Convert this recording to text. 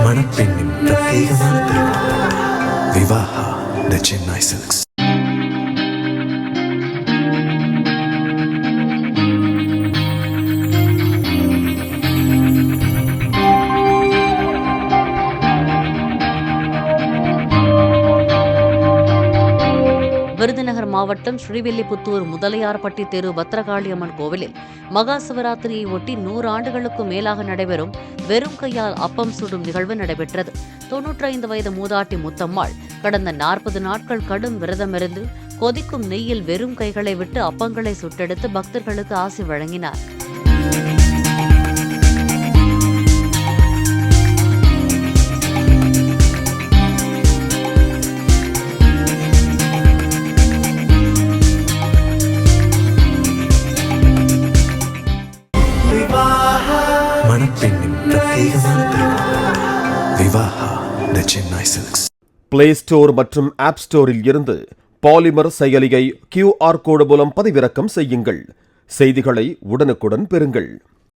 மணப்பெண்ணின் பிரத்யேகமான திருமணம் விவாஹா தி சென்னை சில்க்ஸ். விருதுநகர் மாவட்டம் ஸ்ரீவில்லிபுத்தூர் முதலியார்பட்டி தெரு பத்ரகாளியம்மன் கோவிலில் மகா சிவராத்திரியை ஒட்டி 100 ஆண்டுகளுக்கும் மேலாக நடைபெறும் வெறும் கையால் அப்பம் சுடும் நிகழ்வு நடைபெற்றது. 95 வயது மூதாட்டி முத்தம்மாள் கடந்த 40 நாட்கள் கடும் விரதமிருந்து கொதிக்கும் நெய்யில் வெறும் கைகளை விட்டு அப்பங்களை சுட்டெடுத்து பக்தர்களுக்கு ஆசி வழங்கினார். மணப்பெண்ணின் பிரத்யேகமான திருமணம் விவாஹா தி சென்னை சில்க்ஸ். பிளே ஸ்டோர் மற்றும் ஆப் ஸ்டோரில் இருந்து பாலிமர் செயலியை QR கோடு மூலம் பதிவிறக்கம் செய்யுங்கள். செய்திகளை உடனுக்குடன் பெறுங்கள்.